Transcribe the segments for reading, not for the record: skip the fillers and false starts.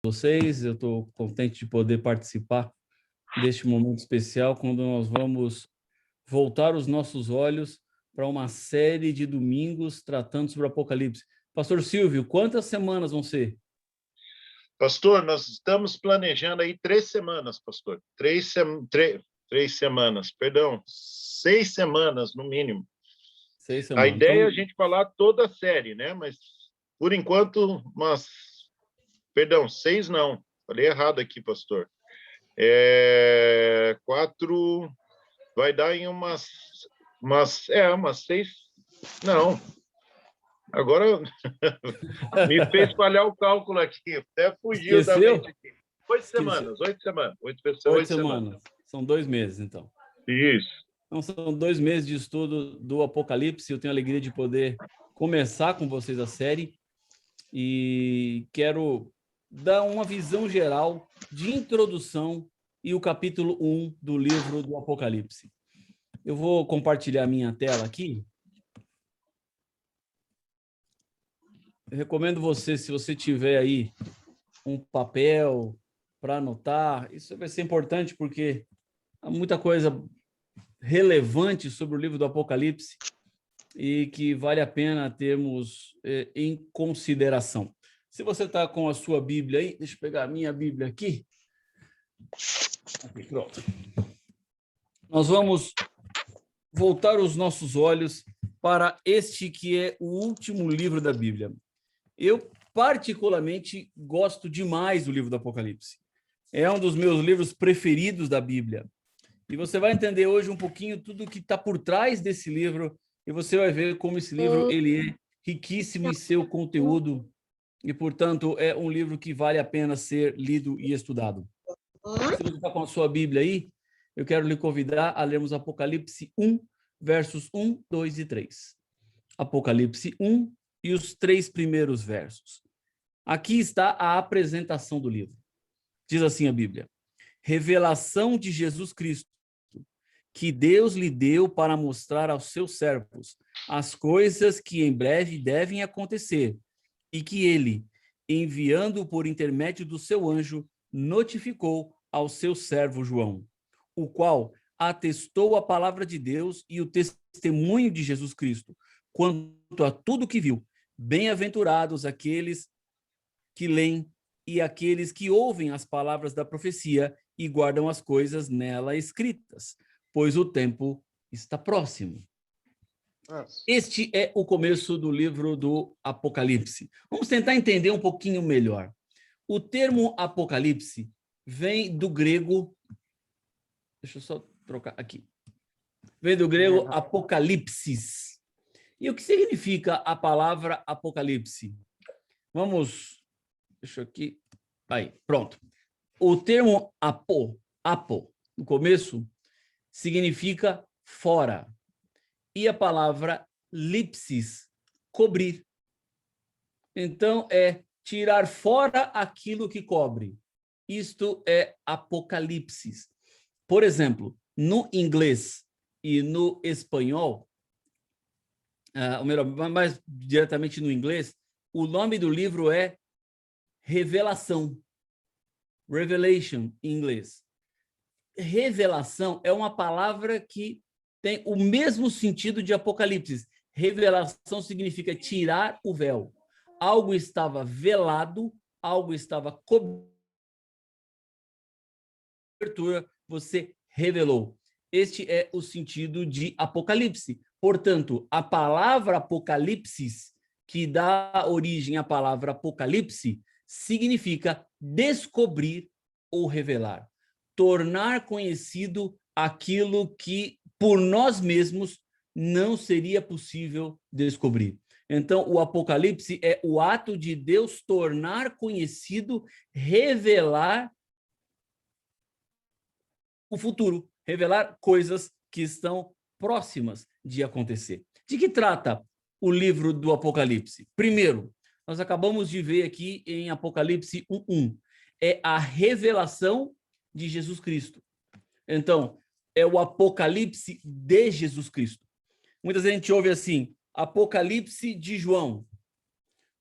vocês. Eu estou contente de poder participar deste momento especial, quando nós vamos voltar os nossos olhos para uma série de domingos tratando sobre o Apocalipse. Pastor Silvio, quantas semanas vão ser? Pastor, nós estamos planejando aí 3 semanas, pastor. 6 semanas, no mínimo. 6 semanas. A ideia é a gente falar toda a série, né? Mas, por enquanto, 6 não. Falei errado aqui, pastor. 4, vai dar em umas 6, não. Agora me fez falhar o cálculo aqui, até fugiu da mente aqui. 8 semanas. 8 semanas. São 2 meses, então. Isso. Então, são 2 meses de estudo do Apocalipse. Eu tenho a alegria de poder começar com vocês a série e quero dar uma visão geral de introdução e o capítulo 1 do livro do Apocalipse. Eu vou compartilhar minha tela aqui. Eu recomendo você, se você tiver aí um papel para anotar, isso vai ser importante porque há muita coisa relevante sobre o livro do Apocalipse e que vale a pena termos em consideração. Se você está com a sua Bíblia aí, deixa eu pegar a minha Bíblia aqui. Pronto. Nós vamos voltar os nossos olhos para este que é o último livro da Bíblia. Eu, particularmente, gosto demais do livro do Apocalipse. É um dos meus livros preferidos da Bíblia. E você vai entender hoje um pouquinho tudo que está por trás desse livro e você vai ver como esse livro ele é riquíssimo em seu conteúdo e, portanto, é um livro que vale a pena ser lido e estudado. Se você está com a sua Bíblia aí, eu quero lhe convidar a lermos Apocalipse 1, versos 1, 2 e 3. Apocalipse 1 e os 3 primeiros versos. Aqui está a apresentação do livro. Diz assim a Bíblia: revelação de Jesus Cristo, que Deus lhe deu para mostrar aos seus servos as coisas que em breve devem acontecer, e que ele, enviando por intermédio do seu anjo, notificou ao seu servo João, o qual atestou a palavra de Deus e o testemunho de Jesus Cristo, quanto a tudo que viu. Bem-aventurados aqueles que leem e aqueles que ouvem as palavras da profecia e guardam as coisas nela escritas, pois o tempo está próximo. Este é o começo do livro do Apocalipse. Vamos tentar entender um pouquinho melhor. O termo Apocalipse vem do grego... Deixa eu só trocar aqui. Vem do grego apocalipsis. E o que significa a palavra Apocalipse? Vamos... Deixa eu aqui... Aí, pronto. O termo apo, no começo, significa fora. E a palavra lipsis, cobrir. Então, é tirar fora aquilo que cobre. Isto é apocalipse. Por exemplo, no inglês e no espanhol, ou melhor, mais diretamente no inglês, o nome do livro é Revelação. Revelation, em inglês. Revelação é uma palavra que tem o mesmo sentido de Apocalipse. Revelação significa tirar o véu. Algo estava velado, algo estava cobertura, você revelou. Este é o sentido de Apocalipse. Portanto, a palavra Apocalipse, que dá origem à palavra Apocalipse, significa descobrir ou revelar, tornar conhecido aquilo que por nós mesmos não seria possível descobrir. Então, o Apocalipse é o ato de Deus tornar conhecido, revelar o futuro, revelar coisas que estão próximas de acontecer. De que trata o livro do Apocalipse? Primeiro, nós acabamos de ver aqui em Apocalipse 1:1, é a revelação de Jesus Cristo. Então, é o Apocalipse de Jesus Cristo. Muitas vezes a gente ouve assim, Apocalipse de João,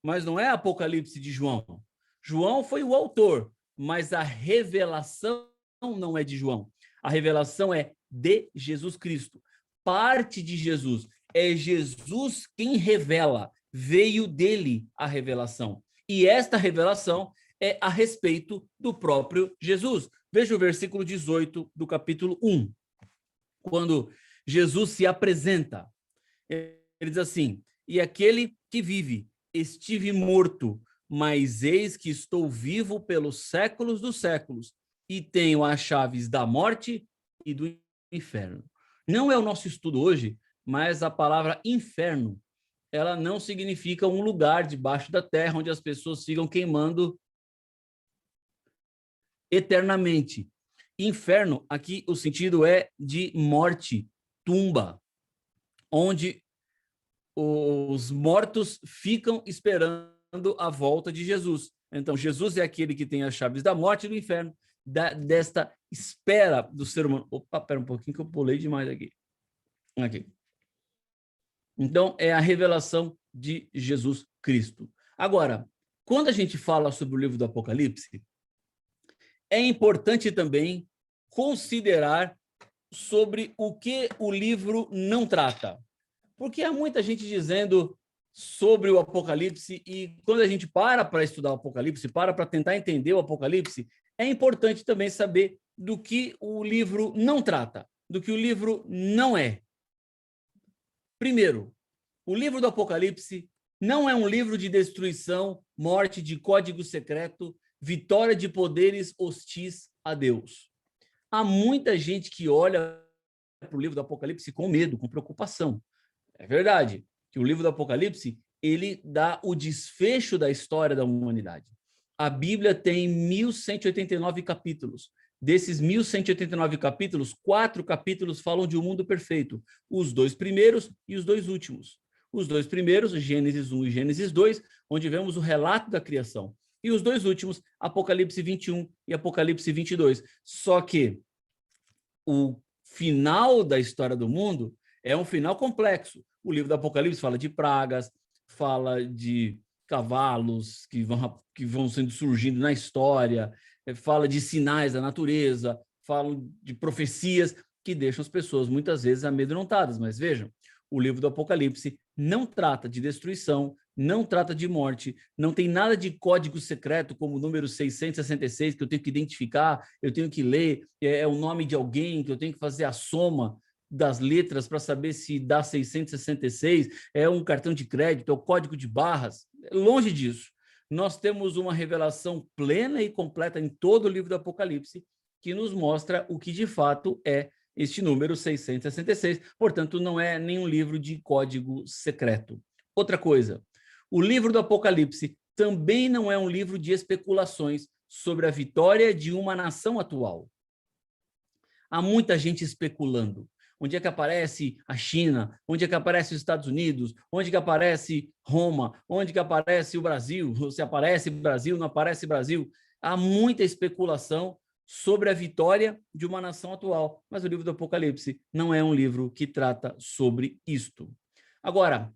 mas não é Apocalipse de João. João foi o autor, mas a revelação não é de João. A revelação é de Jesus Cristo. Parte de Jesus. É Jesus quem revela. Veio dele a revelação. E esta revelação é a respeito do próprio Jesus. Veja o versículo 18 do capítulo 1. Quando Jesus se apresenta, ele diz assim: e aquele que vive, estive morto, mas eis que estou vivo pelos séculos dos séculos, e tenho as chaves da morte e do inferno. Não é o nosso estudo hoje, mas a palavra inferno, ela não significa um lugar debaixo da terra onde as pessoas ficam queimando eternamente. Inferno, aqui o sentido é de morte, tumba, onde os mortos ficam esperando a volta de Jesus. Então, Jesus é aquele que tem as chaves da morte e do inferno, desta espera do ser humano. Opa, pera um pouquinho que eu pulei demais aqui. Aqui. Então, é a revelação de Jesus Cristo. Agora, quando a gente fala sobre o livro do Apocalipse, é importante também considerar sobre o que o livro não trata. Porque há muita gente dizendo sobre o Apocalipse, e quando a gente para estudar o Apocalipse, para tentar entender o Apocalipse, é importante também saber do que o livro não trata, do que o livro não é. Primeiro, o livro do Apocalipse não é um livro de destruição, morte, de código secreto, vitória de poderes hostis a Deus. Há muita gente que olha para o livro do Apocalipse com medo, com preocupação. É verdade que o livro do Apocalipse, ele dá o desfecho da história da humanidade. A Bíblia tem 1189 capítulos. Desses 1189 capítulos, 4 capítulos falam de um mundo perfeito. Os 2 primeiros e os 2 últimos. Os 2 primeiros, Gênesis 1 e Gênesis 2, onde vemos o relato da criação. E os 2 últimos, Apocalipse 21 e Apocalipse 22. Só que o final da história do mundo é um final complexo. O livro do Apocalipse fala de pragas, fala de cavalos que vão sendo surgindo na história, fala de sinais da natureza, fala de profecias que deixam as pessoas muitas vezes amedrontadas. Mas vejam, o livro do Apocalipse não trata de destruição, não trata de morte, não tem nada de código secreto como o número 666 que eu tenho que identificar, eu tenho que ler, é o nome de alguém que eu tenho que fazer a soma das letras para saber se dá 666, é um cartão de crédito, é o código de barras. Longe disso. Nós temos uma revelação plena e completa em todo o livro do Apocalipse que nos mostra o que de fato é este número 666. Portanto, não é nenhum livro de código secreto. Outra coisa, o livro do Apocalipse também não é um livro de especulações sobre a vitória de uma nação atual. Há muita gente especulando. Onde é que aparece a China? Onde é que aparece os Estados Unidos? Onde é que aparece Roma? Onde é que aparece o Brasil? Se aparece Brasil, não aparece Brasil? Há muita especulação sobre a vitória de uma nação atual, mas o livro do Apocalipse não é um livro que trata sobre isto. Agora,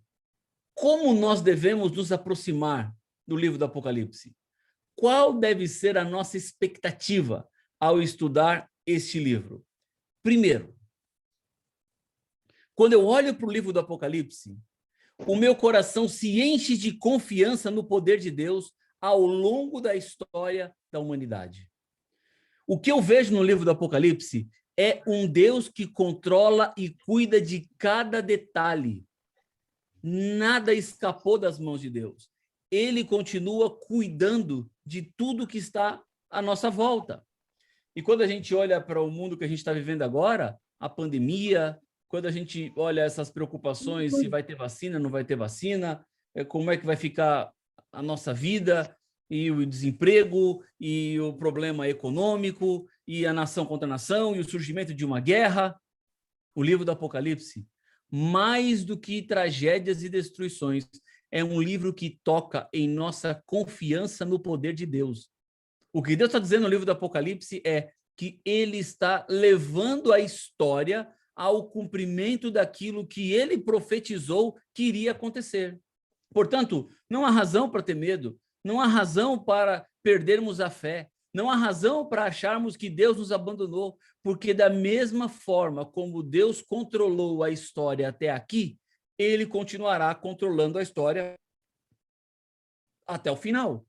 como nós devemos nos aproximar do livro do Apocalipse? Qual deve ser a nossa expectativa ao estudar este livro? Primeiro, quando eu olho para o livro do Apocalipse, o meu coração se enche de confiança no poder de Deus ao longo da história da humanidade. O que eu vejo no livro do Apocalipse é um Deus que controla e cuida de cada detalhe. Nada escapou das mãos de Deus. Ele continua cuidando de tudo que está à nossa volta. E quando a gente olha para o mundo que a gente está vivendo agora, a pandemia, quando a gente olha essas preocupações, se vai ter vacina, não vai ter vacina, como é que vai ficar a nossa vida, e o desemprego, e o problema econômico, e a nação contra a nação, e o surgimento de uma guerra, o livro do Apocalipse, mais do que tragédias e destruições, é um livro que toca em nossa confiança no poder de Deus. O que Deus está dizendo no livro do Apocalipse é que ele está levando a história ao cumprimento daquilo que ele profetizou que iria acontecer. Portanto, não há razão para ter medo, Não há razão para perdermos a fé. Não há razão para acharmos que Deus nos abandonou, porque da mesma forma como Deus controlou a história até aqui, ele continuará controlando a história até o final.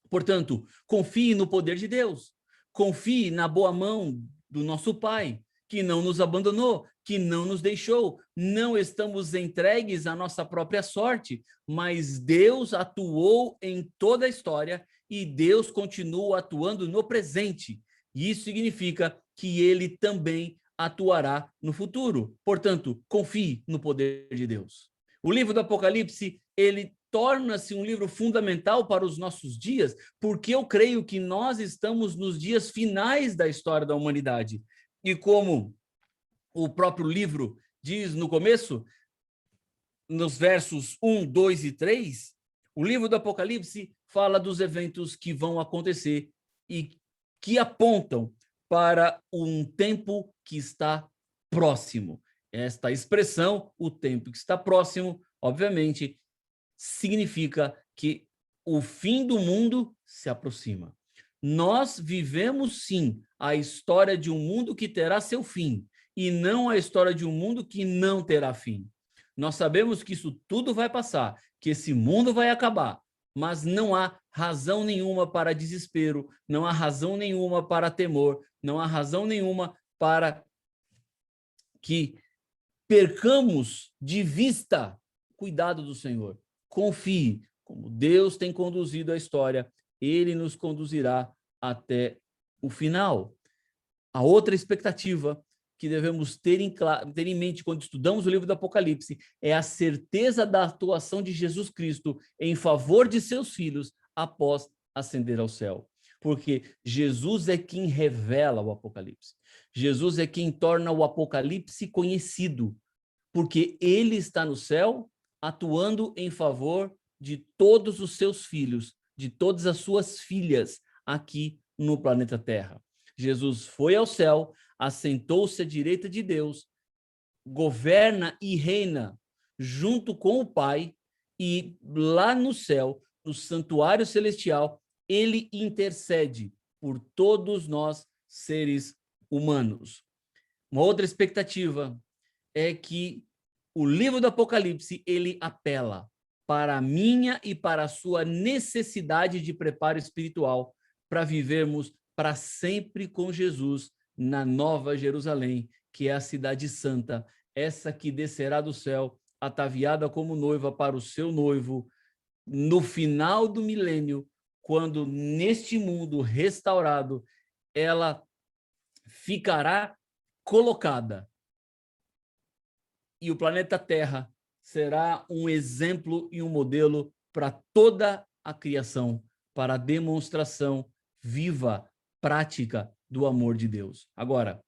Portanto, confie no poder de Deus. Confie na boa mão do nosso Pai, que não nos abandonou, que não nos deixou. Não estamos entregues à nossa própria sorte, mas Deus atuou em toda a história e Deus continua atuando no presente. Isso significa que ele também atuará no futuro. Portanto, confie no poder de Deus. O livro do Apocalipse, ele torna-se um livro fundamental para os nossos dias, porque eu creio que nós estamos nos dias finais da história da humanidade. E como o próprio livro diz no começo, nos versos 1, 2 e 3, o livro do Apocalipse fala dos eventos que vão acontecer e que apontam para um tempo que está próximo. Esta expressão, o tempo que está próximo, obviamente, significa que o fim do mundo se aproxima. Nós vivemos, sim, a história de um mundo que terá seu fim, e não a história de um mundo que não terá fim. Nós sabemos que isso tudo vai passar, que esse mundo vai acabar, mas não há razão nenhuma para desespero, não há razão nenhuma para temor, não há razão nenhuma para que percamos de vista o cuidado do Senhor. Confie, como Deus tem conduzido a história, ele nos conduzirá até o final. A outra expectativa que devemos ter em mente quando estudamos o livro do Apocalipse é a certeza da atuação de Jesus Cristo em favor de seus filhos após ascender ao céu. Porque Jesus é quem revela o Apocalipse. Jesus é quem torna o Apocalipse conhecido, porque ele está no céu atuando em favor de todos os seus filhos, de todas as suas filhas aqui no planeta Terra. Jesus foi ao céu, assentou-se à direita de Deus, governa e reina junto com o Pai, e lá no céu, no santuário celestial, ele intercede por todos nós, seres humanos. Uma outra expectativa é que o livro do Apocalipse, ele apela para a minha e para a sua necessidade de preparo espiritual para vivermos para sempre com Jesus na Nova Jerusalém, que é a cidade santa, essa que descerá do céu, ataviada como noiva para o seu noivo, no final do milênio, quando neste mundo restaurado, ela ficará colocada. E o planeta Terra será um exemplo e um modelo para toda a criação, para a demonstração viva, prática do amor de Deus. Agora,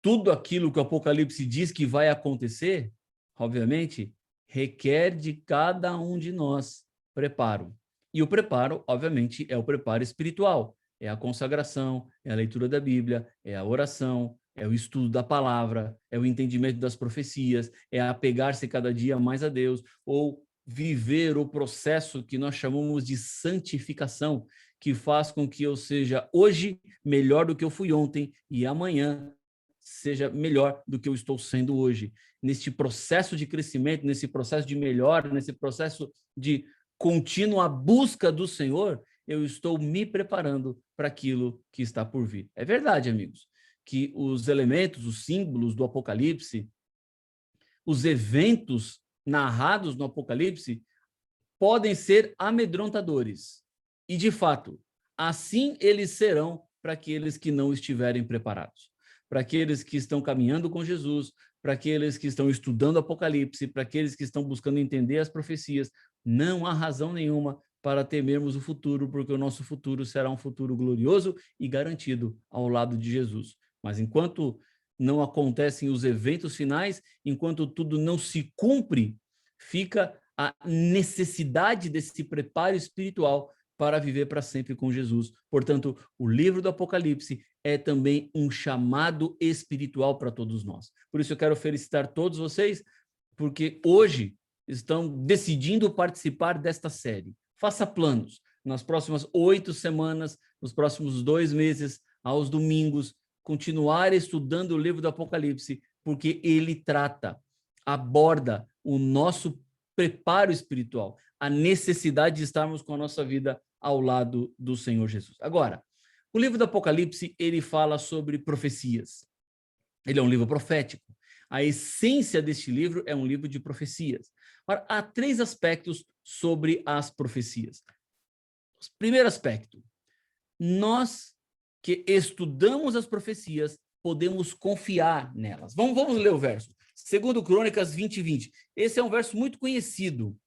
tudo aquilo que o Apocalipse diz que vai acontecer, obviamente, requer de cada um de nós preparo. E o preparo, obviamente, é o preparo espiritual. É a consagração, é a leitura da Bíblia, é a oração, é o estudo da palavra, é o entendimento das profecias, é apegar-se cada dia mais a Deus, ou viver o processo que nós chamamos de santificação, que faz com que eu seja hoje melhor do que eu fui ontem e amanhã seja melhor do que eu estou sendo hoje. Neste processo de crescimento, nesse processo de melhora, nesse processo de contínua busca do Senhor, eu estou me preparando para aquilo que está por vir. É verdade, amigos, que os elementos, os símbolos do Apocalipse, os eventos narrados no Apocalipse podem ser amedrontadores. E, de fato, assim eles serão para aqueles que não estiverem preparados. Para aqueles que estão caminhando com Jesus, para aqueles que estão estudando Apocalipse, para aqueles que estão buscando entender as profecias, não há razão nenhuma para temermos o futuro, porque o nosso futuro será um futuro glorioso e garantido ao lado de Jesus. Mas enquanto não acontecem os eventos finais, enquanto tudo não se cumpre, fica a necessidade desse preparo espiritual para viver para sempre com Jesus. Portanto, o livro do Apocalipse é também um chamado espiritual para todos nós. Por isso eu quero felicitar todos vocês, porque hoje estão decidindo participar desta série. Faça planos. Nas próximas 8 semanas, nos próximos 2 meses, aos domingos, continuar estudando o livro do Apocalipse, porque ele aborda o nosso preparo espiritual, a necessidade de estarmos com a nossa vida ao lado do Senhor Jesus. Agora, o livro do Apocalipse, ele fala sobre profecias. Ele é um livro profético. A essência deste livro é um livro de profecias. Agora, há 3 aspectos sobre as profecias. Primeiro aspecto, nós que estudamos as profecias, podemos confiar nelas. Vamos ler o verso. 2 Crônicas 20:20. Esse é um verso muito conhecido.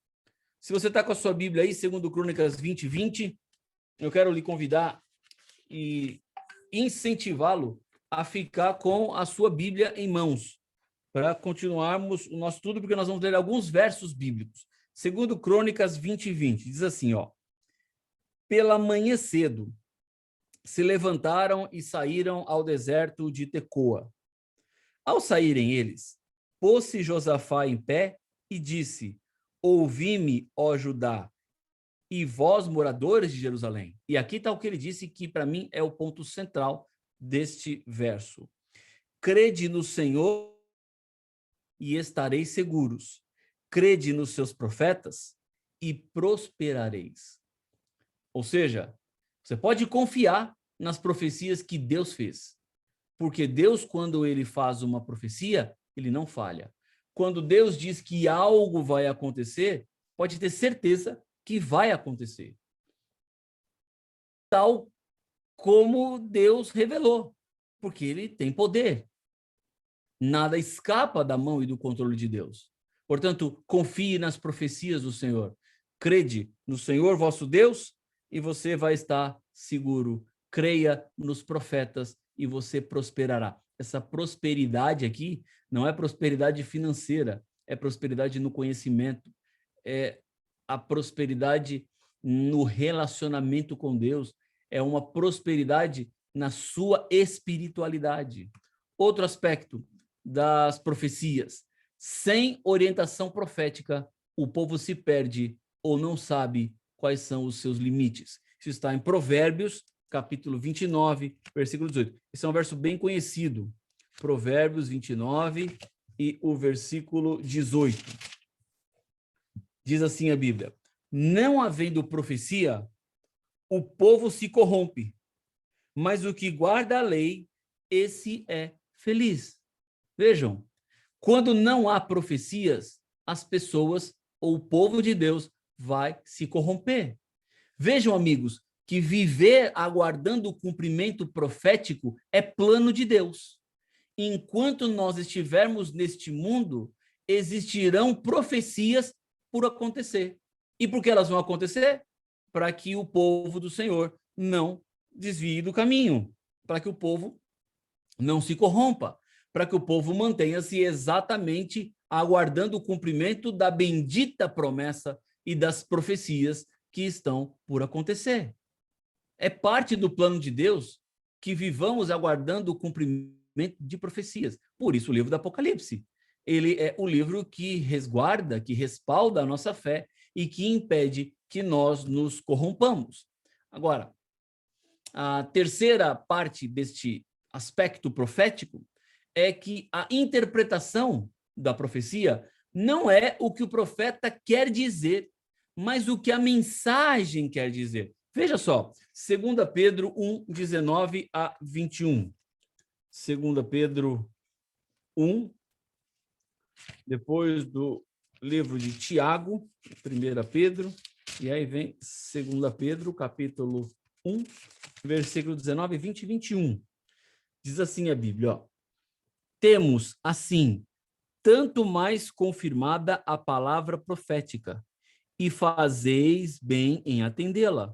Se você está com a sua Bíblia aí, 2 Crônicas 20:20, eu quero lhe convidar e incentivá-lo a ficar com a sua Bíblia em mãos, para continuarmos o nosso estudo, porque nós vamos ler alguns versos bíblicos. 2 Crônicas 20:20, diz assim, ó: pela manhã cedo, se levantaram e saíram ao deserto de Tecoa. Ao saírem eles, pôs-se Josafá em pé e disse: ouvi-me, ó Judá, e vós, moradores de Jerusalém. E aqui está o que ele disse, que para mim é o ponto central deste verso. Crede no Senhor e estareis seguros. Crede nos seus profetas e prosperareis. Ou seja, você pode confiar nas profecias que Deus fez. Porque Deus, quando ele faz uma profecia, ele não falha. Quando Deus diz que algo vai acontecer, pode ter certeza que vai acontecer. Tal como Deus revelou. Porque ele tem poder. Nada escapa da mão e do controle de Deus. Portanto, confie nas profecias do Senhor. Crede no Senhor vosso Deus e você vai estar seguro. Creia nos profetas e você prosperará. Essa prosperidade aqui não é prosperidade financeira, é prosperidade no conhecimento, é a prosperidade no relacionamento com Deus, é uma prosperidade na sua espiritualidade. Outro aspecto das profecias: sem orientação profética, o povo se perde ou não sabe quais são os seus limites. Isso está em Provérbios, capítulo 29, versículo 18. Esse é um verso bem conhecido. Provérbios 29 e o versículo 18. Diz assim a Bíblia: não havendo profecia, o povo se corrompe, mas o que guarda a lei, esse é feliz. Vejam, quando não há profecias, as pessoas ou o povo de Deus vai se corromper. Vejam, amigos, que viver aguardando o cumprimento profético é plano de Deus. Enquanto nós estivermos neste mundo, existirão profecias por acontecer. E por que elas vão acontecer? Para que o povo do Senhor não desvie do caminho, para que o povo não se corrompa, para que o povo mantenha-se exatamente aguardando o cumprimento da bendita promessa e das profecias que estão por acontecer. É parte do plano de Deus que vivamos aguardando o cumprimento de profecias. Por isso o livro do Apocalipse. Ele é o livro que resguarda, que respalda a nossa fé e que impede que nós nos corrompamos. Agora, a terceira parte deste aspecto profético é que a interpretação da profecia não é o que o profeta quer dizer, mas o que a mensagem quer dizer. Veja só, 2 Pedro 1, 19 a 21. 2 Pedro 1, depois do livro de Tiago, 1 Pedro, e aí vem 2 Pedro, capítulo 1, versículo 19, 20 e 21. Diz assim a Bíblia, ó: temos, assim, tanto mais confirmada a palavra profética, e fazeis bem em atendê-la,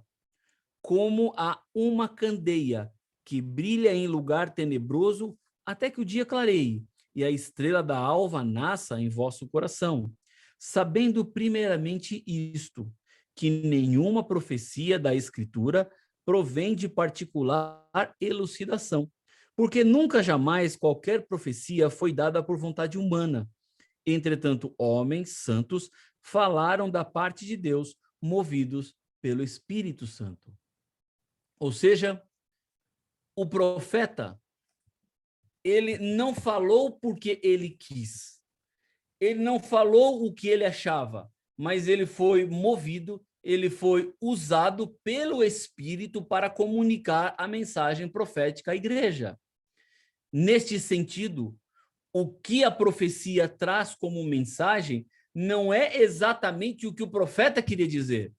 como a uma candeia que brilha em lugar tenebroso até que o dia clareie, e a estrela da alva nasça em vosso coração, sabendo primeiramente isto, que nenhuma profecia da Escritura provém de particular elucidação, porque nunca jamais qualquer profecia foi dada por vontade humana. Entretanto, homens santos falaram da parte de Deus, movidos pelo Espírito Santo. Ou seja, o profeta, ele não falou porque ele quis. Ele não falou o que ele achava, mas ele foi movido, ele foi usado pelo Espírito para comunicar a mensagem profética à igreja. Neste sentido, o que a profecia traz como mensagem não é exatamente o que o profeta queria dizer,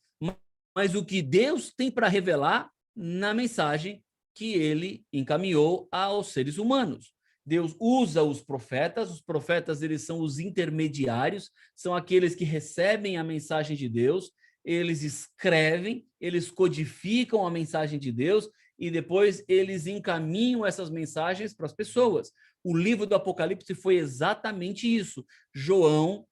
mas o que Deus tem para revelar na mensagem que ele encaminhou aos seres humanos. Deus usa os profetas eles são os intermediários, são aqueles que recebem a mensagem de Deus, eles escrevem, eles codificam a mensagem de Deus e depois eles encaminham essas mensagens para as pessoas. O livro do Apocalipse foi exatamente isso. João,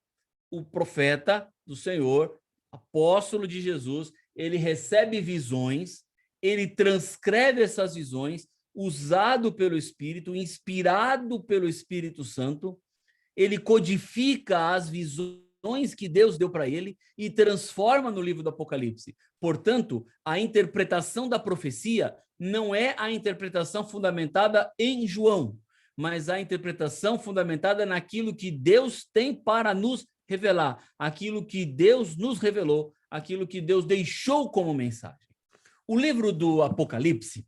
o profeta do Senhor, apóstolo de Jesus, ele recebe visões, ele transcreve essas visões, usado pelo Espírito, inspirado pelo Espírito Santo, ele codifica as visões que Deus deu para ele e transforma no livro do Apocalipse. Portanto, a interpretação da profecia não é a interpretação fundamentada em João, mas a interpretação fundamentada naquilo que Deus tem para nos revelar, aquilo que Deus nos revelou, aquilo que Deus deixou como mensagem. O livro do Apocalipse,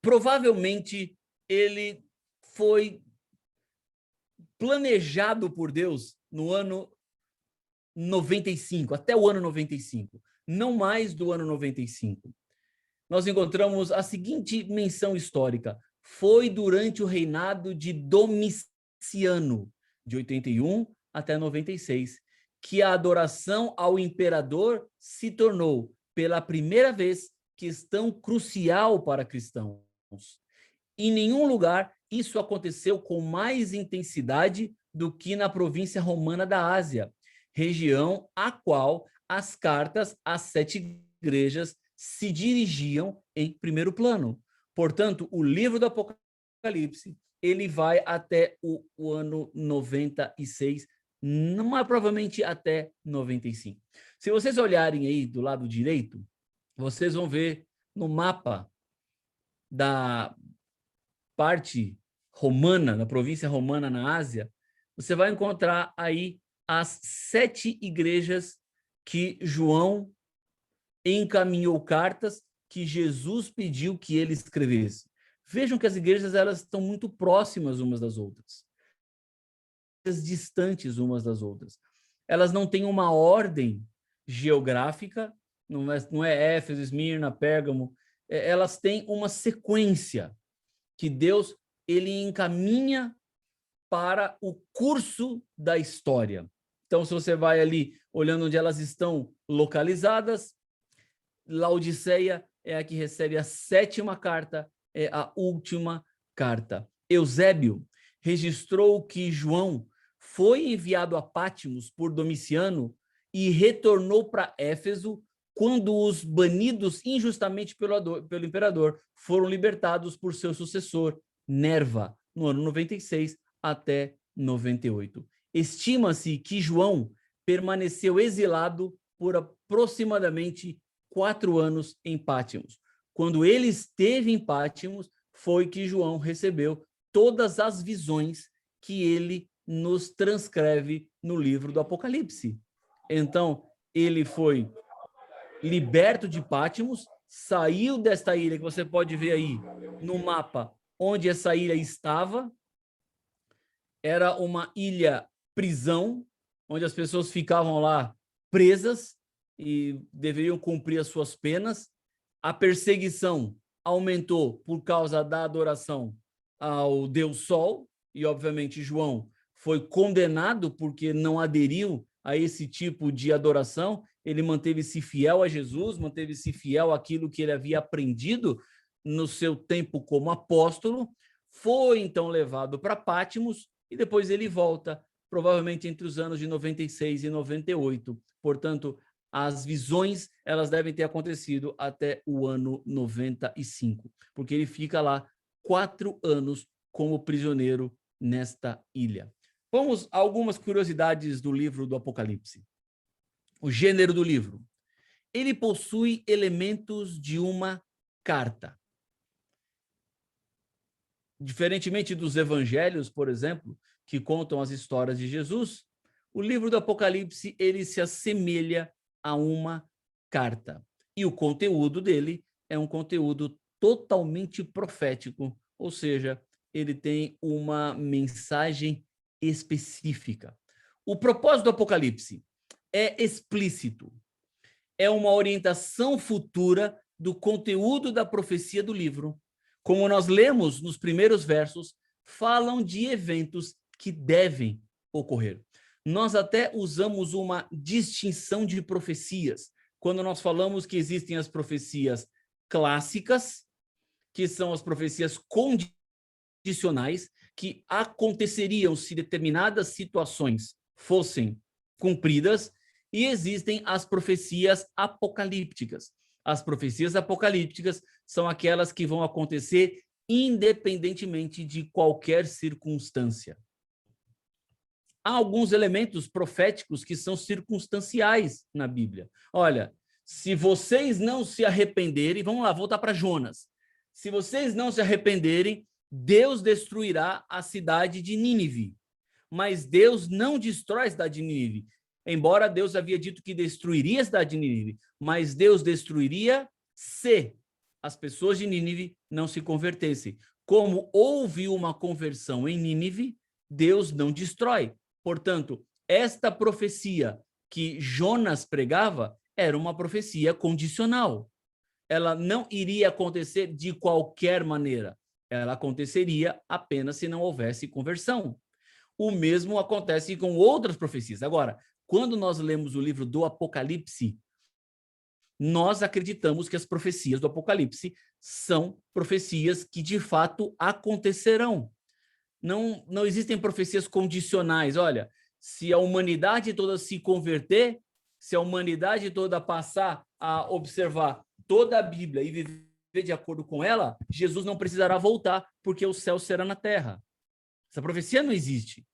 provavelmente ele foi planejado por Deus no ano 95, até o ano 95, não mais do ano 95. Nós encontramos a seguinte menção histórica: foi durante o reinado de Domiciano, de 81 até 96, que a adoração ao imperador se tornou, pela primeira vez, questão crucial para cristãos. Em nenhum lugar isso aconteceu com mais intensidade do que na província romana da Ásia, região à qual as cartas às 7 igrejas se dirigiam em primeiro plano. Portanto, o livro do Apocalipse, ele vai até o ano 96, mais provavelmente até 95. Se vocês olharem aí do lado direito, vocês vão ver no mapa da parte romana, da província romana na Ásia, você vai encontrar aí as 7 igrejas que João encaminhou cartas que Jesus pediu que ele escrevesse. Vejam que as igrejas elas estão muito próximas umas das outras, distantes umas das outras. Elas não têm uma ordem geográfica, não é Éfeso, Esmirna, Pérgamo, elas têm uma sequência que Deus ele encaminha para o curso da história. Então, se você vai ali olhando onde elas estão localizadas, Laodiceia é a que recebe a 7ª carta, é a última carta. Eusébio registrou que João foi enviado a Pátimos por Domiciano e retornou para Éfeso quando os banidos injustamente pelo imperador foram libertados por seu sucessor, Nerva, no ano 96 até 98. Estima-se que João permaneceu exilado por aproximadamente 4 anos em Pátimos. Quando ele esteve em Pátimos, foi que João recebeu todas as visões que ele nos transcreve no livro do Apocalipse. Então, ele foi liberto de Pátimos, saiu desta ilha, que você pode ver aí no mapa onde essa ilha estava. Era uma ilha prisão, onde as pessoas ficavam lá presas e deveriam cumprir as suas penas. A perseguição aumentou por causa da adoração ao Deus Sol, e obviamente João foi condenado porque não aderiu a esse tipo de adoração. Ele manteve-se fiel a Jesus, manteve-se fiel àquilo que ele havia aprendido no seu tempo como apóstolo. Foi então levado para Pátimos e depois ele volta, provavelmente entre os anos de 96 e 98. Portanto, as visões elas devem ter acontecido até o ano 95, porque ele fica lá 4 anos como prisioneiro nesta ilha. Vamos a algumas curiosidades do livro do Apocalipse. O gênero do livro. ele possui elementos de uma carta. Diferentemente dos evangelhos, por exemplo, que contam as histórias de Jesus, o livro do Apocalipse, ele se assemelha a uma carta. E o conteúdo dele é um conteúdo totalmente profético, ou seja, ele tem uma mensagem específica. O propósito do Apocalipse é explícito, é uma orientação futura do conteúdo da profecia do livro. Como nós lemos nos primeiros versos, falam de eventos que devem ocorrer. Nós até usamos uma distinção de profecias, quando nós falamos que existem as profecias clássicas, que são as profecias condicionais, que aconteceriam se determinadas situações fossem cumpridas, e existem as profecias apocalípticas. As profecias apocalípticas são aquelas que vão acontecer independentemente de qualquer circunstância. Há alguns elementos proféticos que são circunstanciais na Bíblia. Olha, se vocês não se arrependerem, vamos lá, voltar para Jonas. Se vocês não se arrependerem, Deus destruirá a cidade de Nínive. Mas Deus não destrói a cidade de Nínive. Embora Deus havia dito que destruiria a cidade de Nínive, mas Deus destruiria se as pessoas de Nínive não se convertessem. Como houve uma conversão em Nínive, Deus não destrói. Portanto, esta profecia que Jonas pregava era uma profecia condicional. Ela não iria acontecer de qualquer maneira. Ela aconteceria apenas se não houvesse conversão. O mesmo acontece com outras profecias. Agora, quando nós lemos o livro do Apocalipse, nós acreditamos que as profecias do Apocalipse são profecias que de fato acontecerão. Não existem profecias condicionais. Olha, se a humanidade toda se converter, se a humanidade toda passar a observar toda a Bíblia e viver de acordo com ela, Jesus não precisará voltar, porque o céu será na terra. Essa profecia não existe.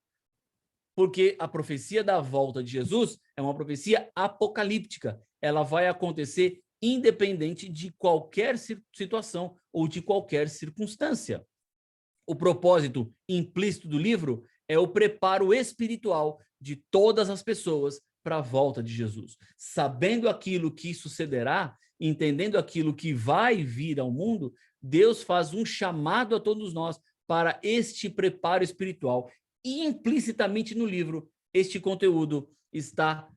Porque a profecia da volta de Jesus é uma profecia apocalíptica. Ela vai acontecer independente de qualquer situação ou de qualquer circunstância. O propósito implícito do livro é o preparo espiritual de todas as pessoas para a volta de Jesus. Sabendo aquilo que sucederá, entendendo aquilo que vai vir ao mundo, Deus faz um chamado a todos nós para este preparo espiritual. E implicitamente no livro, este conteúdo está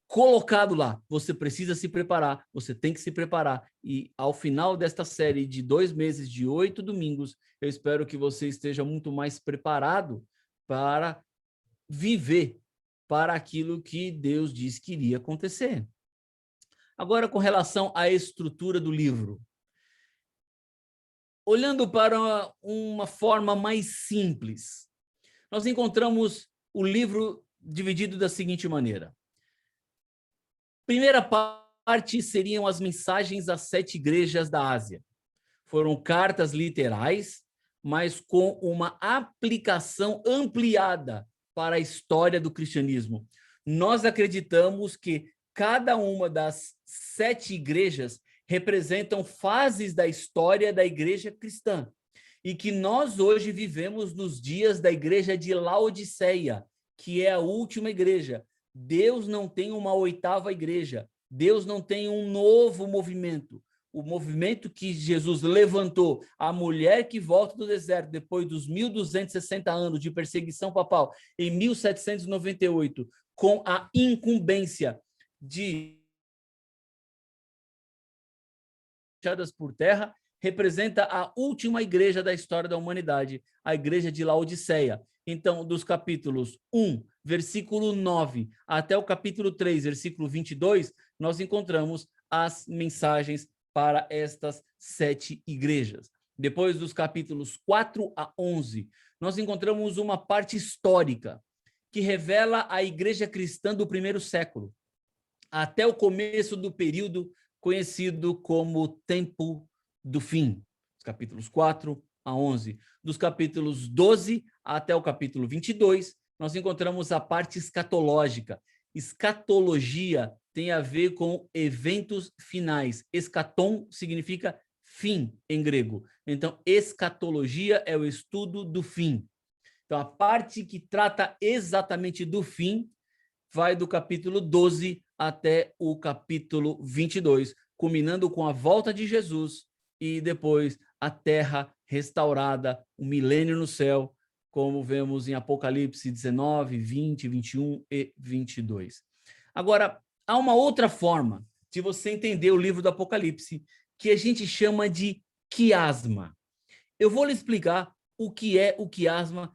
colocado lá. Você precisa se preparar, você tem que se preparar. E ao final desta série de 2 meses, de 8 domingos, eu espero que você esteja muito mais preparado para viver para aquilo que Deus disse que iria acontecer. Agora, com relação à estrutura do livro. Olhando para uma forma mais simples, nós encontramos o livro dividido da seguinte maneira. Primeira parte seriam as mensagens às 7 igrejas da Ásia. Foram cartas literais, mas com uma aplicação ampliada para a história do cristianismo. Nós acreditamos que cada uma das 7 igrejas representam fases da história da igreja cristã. E que nós hoje vivemos nos dias da igreja de Laodiceia, que é a última igreja. Deus não tem uma 8ª igreja. Deus não tem um novo movimento. O movimento que Jesus levantou, a mulher que volta do deserto depois dos 1.260 anos de perseguição papal, em 1798, com a incumbência de deixadas por terra, representa a última igreja da história da humanidade, a igreja de Laodiceia. Então, dos capítulos 1, versículo 9, até o capítulo 3, versículo 22, nós encontramos as mensagens para estas 7 igrejas. Depois dos capítulos 4 a 11, nós encontramos uma parte histórica que revela a igreja cristã do primeiro século, até o começo do período conhecido como Tempo do Fim, os capítulos 4 a 11. Dos capítulos 12 até o capítulo 22, nós encontramos a parte escatológica, Escatologia tem a ver com eventos finais. Escatom significa fim em grego. Então, escatologia é o estudo do fim. Então, a parte que trata exatamente do fim vai do capítulo 12 até o capítulo 22, culminando com a volta de Jesus e depois a terra restaurada, o milênio no céu, como vemos em Apocalipse 19, 20, 21 e 22. Agora, há uma outra forma de você entender o livro do Apocalipse, que a gente chama de quiasma. Eu vou lhe explicar o que é o quiasma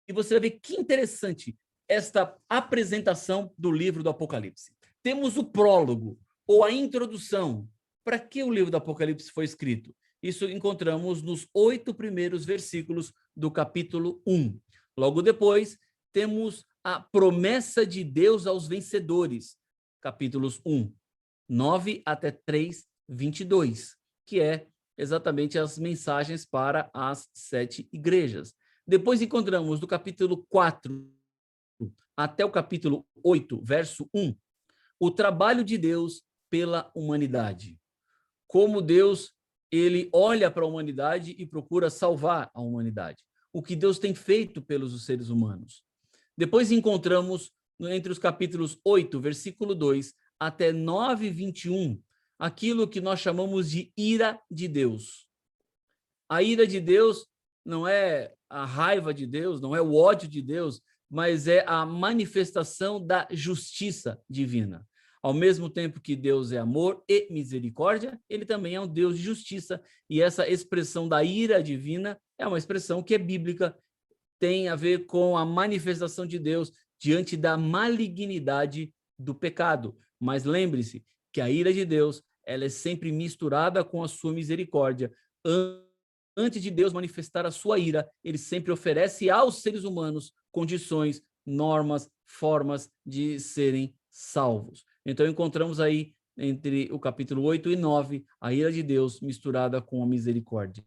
e você vai ver que interessante esta apresentação do livro do Apocalipse. Temos o prólogo, ou a introdução. Para que o livro do Apocalipse foi escrito? Isso encontramos nos 8 primeiros versículos do capítulo 1. Logo depois, temos a promessa de Deus aos vencedores, capítulos 1, 9 até 3, 22, que é exatamente as mensagens para as 7 igrejas. Depois encontramos do capítulo 4 até o capítulo 8, verso 1, o trabalho de Deus pela humanidade. Como Deus, ele olha para a humanidade e procura salvar a humanidade. O que Deus tem feito pelos seres humanos. Depois encontramos, entre os capítulos 8, versículo 2, até 9, 21, aquilo que nós chamamos de ira de Deus. A ira de Deus não é a raiva de Deus, não é o ódio de Deus, mas é a manifestação da justiça divina. Ao mesmo tempo que Deus é amor e misericórdia, ele também é um Deus de justiça. E essa expressão da ira divina é uma expressão que é bíblica, tem a ver com a manifestação de Deus diante da malignidade do pecado. Mas lembre-se que a ira de Deus, ela é sempre misturada com a sua misericórdia. Antes de Deus manifestar a sua ira, ele sempre oferece aos seres humanos condições, normas, formas de serem salvos. Então, encontramos aí, entre o capítulo 8 e 9, a ira de Deus misturada com a misericórdia.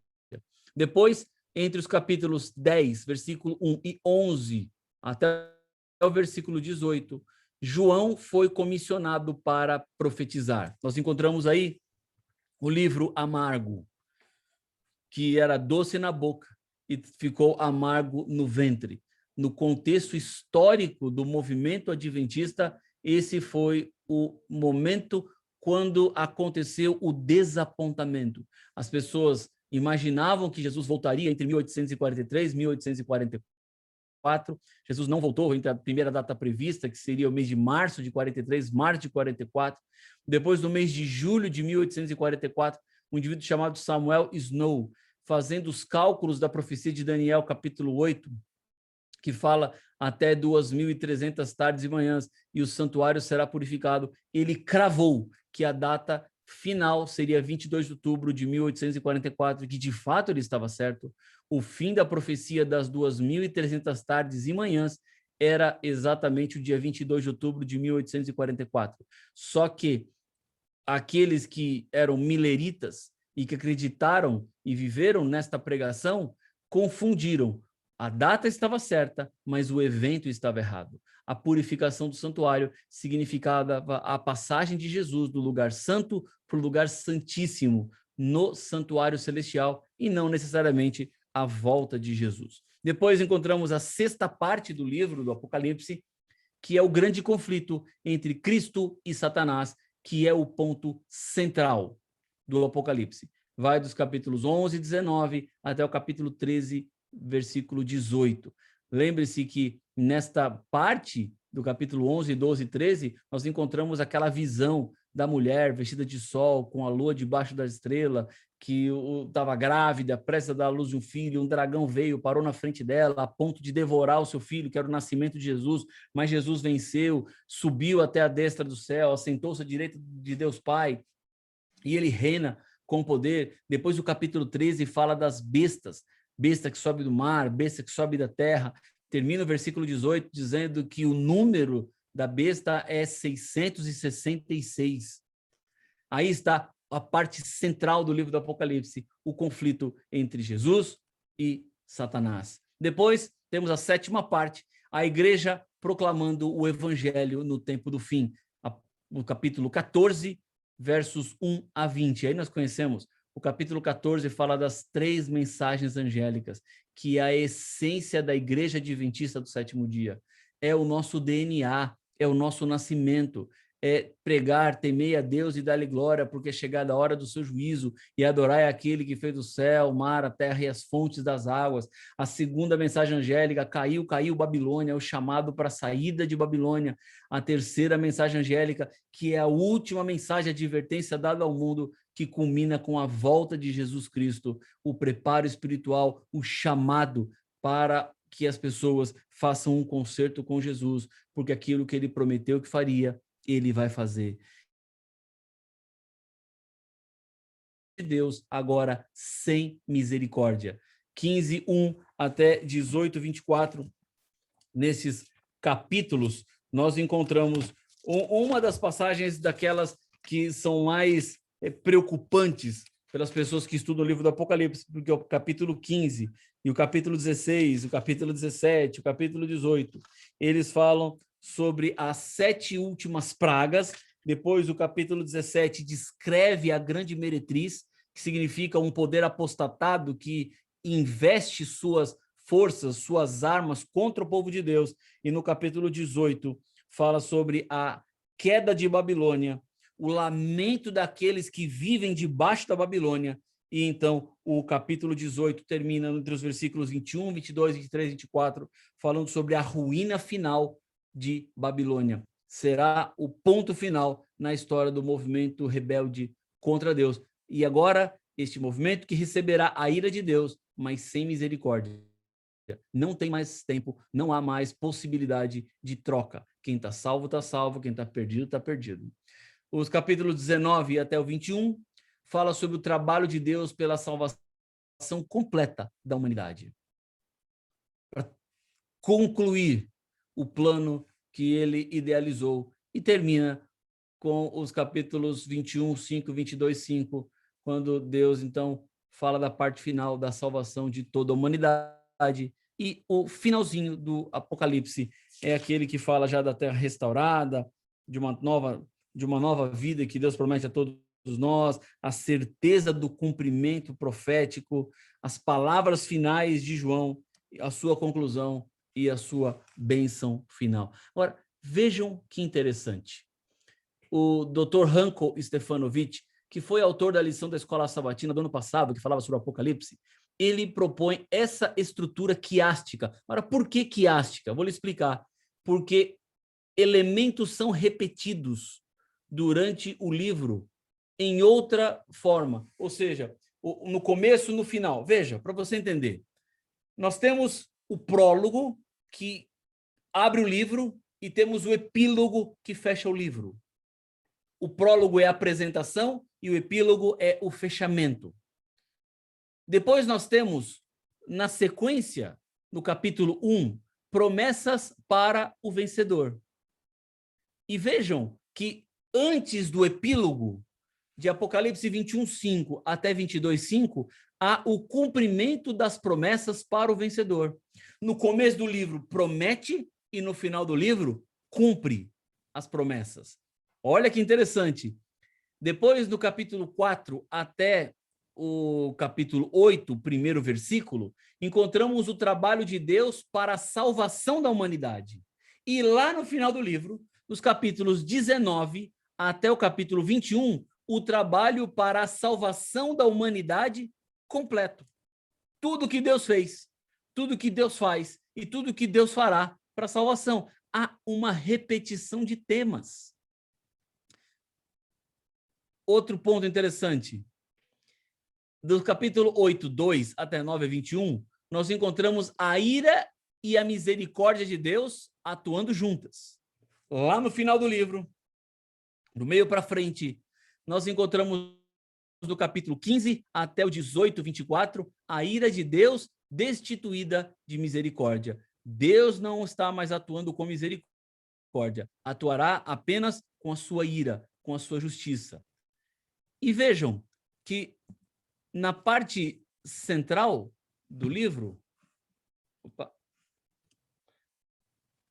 Depois, entre os capítulos 10, versículo 1 e 11, até o versículo 18, João foi comissionado para profetizar. Nós encontramos aí o livro amargo, que era doce na boca e ficou amargo no ventre. No contexto histórico do movimento adventista, esse foi o momento quando aconteceu o desapontamento. As pessoas imaginavam que Jesus voltaria entre 1843 e 1844. Jesus não voltou entre a primeira data prevista, que seria o mês de março de 43, março de 44. Depois, no mês de julho de 1844, um indivíduo chamado Samuel Snow, fazendo os cálculos da profecia de Daniel, capítulo 8, que fala até 2.300 tardes e manhãs, e o santuário será purificado, ele cravou que a data final seria 22 de outubro de 1844, que de fato ele estava certo. O fim da profecia das 2.300 tardes e manhãs era exatamente o dia 22 de outubro de 1844. Só que aqueles que eram mileritas e que acreditaram e viveram nesta pregação confundiram. A data estava certa, mas o evento estava errado. A purificação do santuário significava a passagem de Jesus do lugar santo para o lugar santíssimo no santuário celestial e não necessariamente a volta de Jesus. Depois encontramos a 6ª parte do livro do Apocalipse, que é o grande conflito entre Cristo e Satanás, que é o ponto central do Apocalipse. Vai dos capítulos 11 e 19 até o capítulo 13, versículo 18. Lembre-se que nesta parte do capítulo 11, 12 e 13, nós encontramos aquela visão da mulher vestida de sol, com a lua debaixo da estrela, que estava grávida, prestes a dar à luz de um filho, um dragão veio, parou na frente dela, a ponto de devorar o seu filho, que era o nascimento de Jesus, mas Jesus venceu, subiu até a destra do céu, assentou-se à direita de Deus Pai, e ele reina com poder. Depois o capítulo 13 fala das bestas, besta que sobe do mar, besta que sobe da terra. Termina o versículo 18 dizendo que o número da besta é 666. Aí está a parte central do livro do Apocalipse, o conflito entre Jesus e Satanás. Depois temos a 7ª parte, a igreja proclamando o evangelho no tempo do fim. No capítulo 14, versos 1 a 20. Aí nós conhecemos, o capítulo 14 fala das 3 mensagens angélicas, que é a essência da Igreja Adventista do Sétimo Dia. É o nosso DNA, é o nosso nascimento, é pregar, temei a Deus e dar-lhe glória, porque é chegada a hora do seu juízo, e adorai aquele que fez o céu, o mar, a terra e as fontes das águas. A segunda mensagem angélica, caiu Babilônia, é o chamado para a saída de Babilônia. A terceira mensagem angélica, que é a última mensagem de advertência dada ao mundo, que culmina com a volta de Jesus Cristo, o preparo espiritual, o chamado para que as pessoas façam um concerto com Jesus, porque aquilo que ele prometeu que faria, ele vai fazer. Deus agora sem misericórdia. 15, 1 até 18, 24. Nesses capítulos, nós encontramos uma das passagens daquelas que são mais preocupantes pelas pessoas que estudam o livro do Apocalipse, porque o capítulo 15 e o capítulo 16, o capítulo 17, o capítulo 18, eles falam sobre as 7 últimas pragas. Depois, o capítulo 17 descreve a grande meretriz, que significa um poder apostatado que investe suas forças, suas armas contra o povo de Deus. E no capítulo 18 fala sobre a queda de Babilônia, o lamento daqueles que vivem debaixo da Babilônia. E então o capítulo 18 termina entre os versículos 21, 22, 23, 24, falando sobre a ruína final de Babilônia. Será o ponto final na história do movimento rebelde contra Deus. E agora, este movimento que receberá a ira de Deus, mas sem misericórdia. Não tem mais tempo, não há mais possibilidade de troca. Quem está salvo, quem está perdido, está perdido. Os capítulos 19 até o 21 fala sobre o trabalho de Deus pela salvação completa da humanidade. Para concluir o plano que ele idealizou. E termina com os capítulos 21, 5, 22, 5, quando Deus, então, fala da parte final da salvação de toda a humanidade. E o finalzinho do Apocalipse é aquele que fala já da terra restaurada, de uma nova vida que Deus promete a todos nós, a certeza do cumprimento profético, as palavras finais de João, a sua conclusão e a sua bênção final. Agora, vejam que interessante. O Dr. Ranko Stefanovic, que foi autor da lição da Escola Sabatina do ano passado, que falava sobre o Apocalipse, ele propõe essa estrutura quiástica. Agora, por que quiástica? Vou lhe explicar. Porque elementos são repetidos durante o livro em outra forma. Ou seja, no começo e no final. Veja, para você entender. Nós temos o prólogo, que abre o livro, e temos o epílogo, que fecha o livro. O prólogo é a apresentação e o epílogo é o fechamento. Depois nós temos, na sequência, no capítulo 1, promessas para o vencedor. E vejam que antes do epílogo, de Apocalipse 21, 5 até 22, 5, há o cumprimento das promessas para o vencedor. No começo do livro, promete, e no final do livro, cumpre as promessas. Olha que interessante. Depois, do capítulo 4 até o capítulo 8, primeiro versículo, encontramos o trabalho de Deus para a salvação da humanidade. E lá no final do livro, nos capítulos 19 até o capítulo 21, o trabalho para a salvação da humanidade completo. Tudo que Deus fez, tudo que Deus faz e tudo que Deus fará para a salvação. Há uma repetição de temas. Outro ponto interessante. Do capítulo 8, 2 até 9, 21, nós encontramos a ira e a misericórdia de Deus atuando juntas. Lá no final do livro, do meio para frente, nós encontramos do capítulo 15 até o 18, 24, a ira de Deus destituída de misericórdia. Deus não está mais atuando com misericórdia, atuará apenas com a sua ira, com a sua justiça. E vejam que na parte central do livro,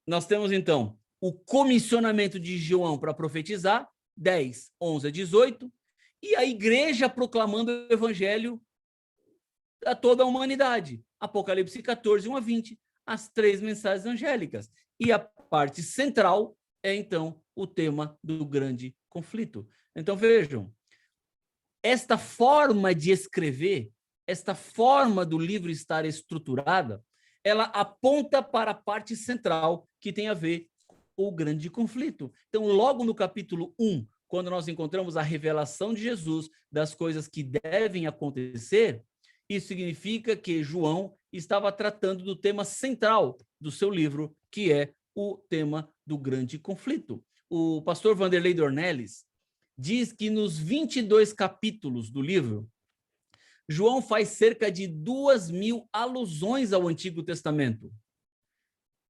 nós temos, então, o comissionamento de João para profetizar, 10, 11 a 18, e a igreja proclamando o evangelho a toda a humanidade, Apocalipse 14, 1 a 20, as 3 mensagens angélicas. E a parte central é, então, o tema do grande conflito. Então, vejam, esta forma de escrever, esta forma do livro estar estruturada, ela aponta para a parte central que tem a ver com o grande conflito. Então, logo no capítulo 1, quando nós encontramos a revelação de Jesus das coisas que devem acontecer, isso significa que João estava tratando do tema central do seu livro, que é o tema do grande conflito. O pastor Vanderlei Dornelles diz que nos 22 capítulos do livro, João faz cerca de 2.000 alusões ao Antigo Testamento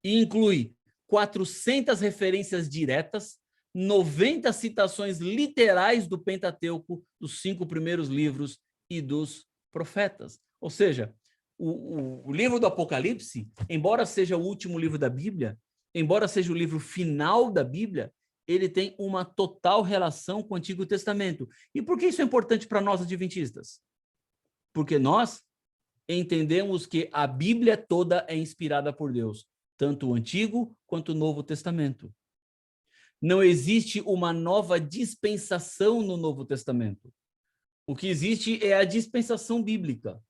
e inclui 400 referências diretas, 90 citações literais do Pentateuco, dos 5 primeiros livros e dos profetas. Ou seja, o livro do Apocalipse, embora seja o último livro da Bíblia, embora seja o livro final da Bíblia, ele tem uma total relação com o Antigo Testamento. E por que isso é importante para nós adventistas? Porque nós entendemos que a Bíblia toda é inspirada por Deus, tanto o Antigo quanto o Novo Testamento. Não existe uma nova dispensação no Novo Testamento. O que existe é a dispensação bíblica.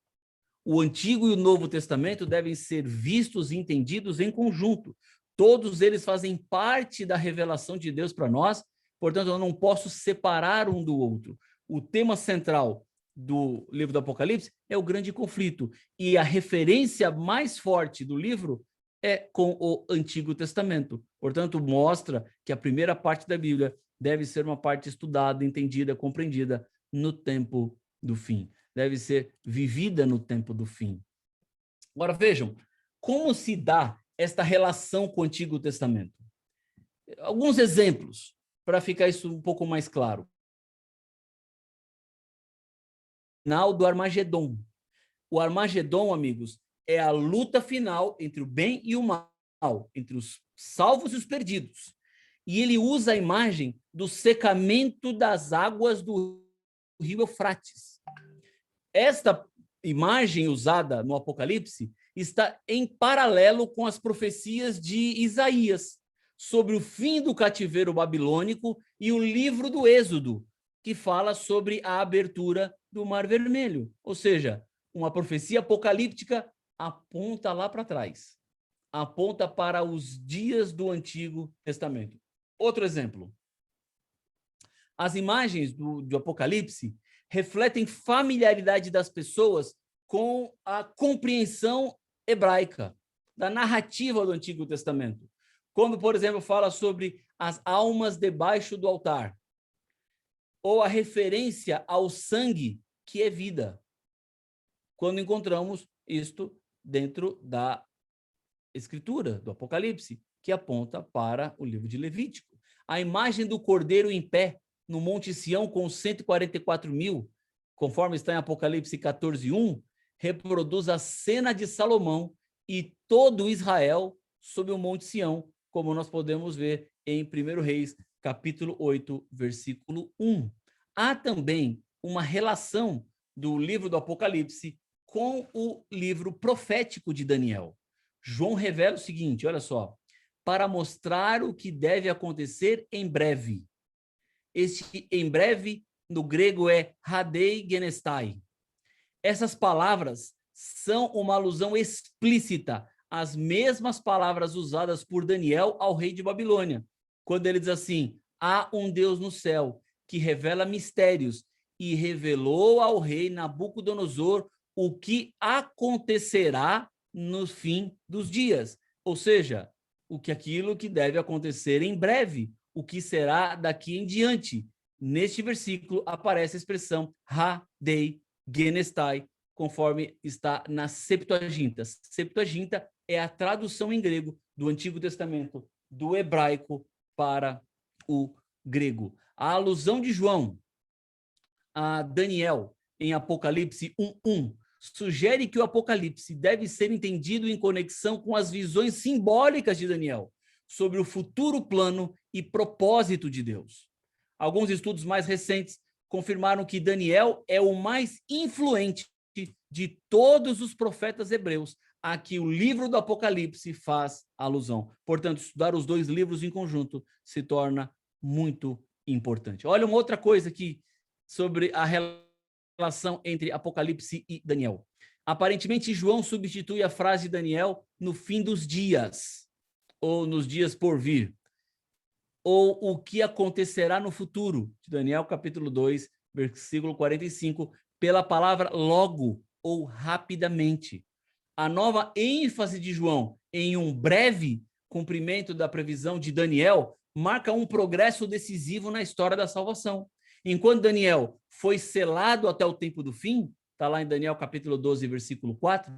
O Antigo e o Novo Testamento devem ser vistos e entendidos em conjunto. Todos eles fazem parte da revelação de Deus para nós, portanto, eu não posso separar um do outro. O tema central do livro do Apocalipse é o grande conflito, e a referência mais forte do livro é com o Antigo Testamento. Portanto, mostra que a primeira parte da Bíblia deve ser uma parte estudada, entendida, compreendida no tempo do fim. Deve ser vivida no tempo do fim. Agora, vejam, como se dá esta relação com o Antigo Testamento? Alguns exemplos, para ficar isso um pouco mais claro. Final do Armagedon. O Armagedon, amigos, é a luta final entre o bem e o mal, entre os salvos e os perdidos. E ele usa a imagem do secamento das águas do rio Eufrates. Esta imagem usada no Apocalipse está em paralelo com as profecias de Isaías sobre o fim do cativeiro babilônico e o livro do Êxodo, que fala sobre a abertura do Mar Vermelho. Ou seja, uma profecia apocalíptica aponta lá para trás, aponta para os dias do Antigo Testamento. Outro exemplo. As imagens do Apocalipse refletem familiaridade das pessoas com a compreensão hebraica, da narrativa do Antigo Testamento. Quando, por exemplo, fala sobre as almas debaixo do altar, ou a referência ao sangue, que é vida. Quando encontramos isto dentro da Escritura, do Apocalipse, que aponta para o livro de Levítico. A imagem do cordeiro em pé no Monte Sião com 144.000, conforme está em Apocalipse 14:1, reproduz a cena de Salomão e todo Israel sob o Monte Sião, como nós podemos ver em 1 Reis, capítulo 8, versículo 1. Há também uma relação do livro do Apocalipse com o livro profético de Daniel. João revela o seguinte, olha só, para mostrar o que deve acontecer em breve. Este em breve, no grego, é hadei genestai. Essas palavras são uma alusão explícita às mesmas palavras usadas por Daniel ao rei de Babilônia, quando ele diz assim, há um Deus no céu que revela mistérios e revelou ao rei Nabucodonosor o que acontecerá no fim dos dias. Ou seja, aquilo que deve acontecer em breve, o que será daqui em diante. Neste versículo aparece a expressão hadei genestai, conforme está na Septuaginta. Septuaginta é a tradução em grego do Antigo Testamento, do hebraico para o grego. A alusão de João a Daniel em Apocalipse 1:1 sugere que o Apocalipse deve ser entendido em conexão com as visões simbólicas de Daniel, sobre o futuro plano e propósito de Deus. Alguns estudos mais recentes confirmaram que Daniel é o mais influente de todos os profetas hebreus a que o livro do Apocalipse faz alusão. Portanto, estudar os dois livros em conjunto se torna muito importante. Olha uma outra coisa aqui sobre a relação entre Apocalipse e Daniel. Aparentemente, João substitui a frase de Daniel no fim dos dias, ou nos dias por vir, ou o que acontecerá no futuro, de Daniel capítulo 2, versículo 45, pela palavra logo, ou rapidamente. A nova ênfase de João em um breve cumprimento da previsão de Daniel marca um progresso decisivo na história da salvação. Enquanto Daniel foi selado até o tempo do fim, está lá em Daniel capítulo 12, versículo 4,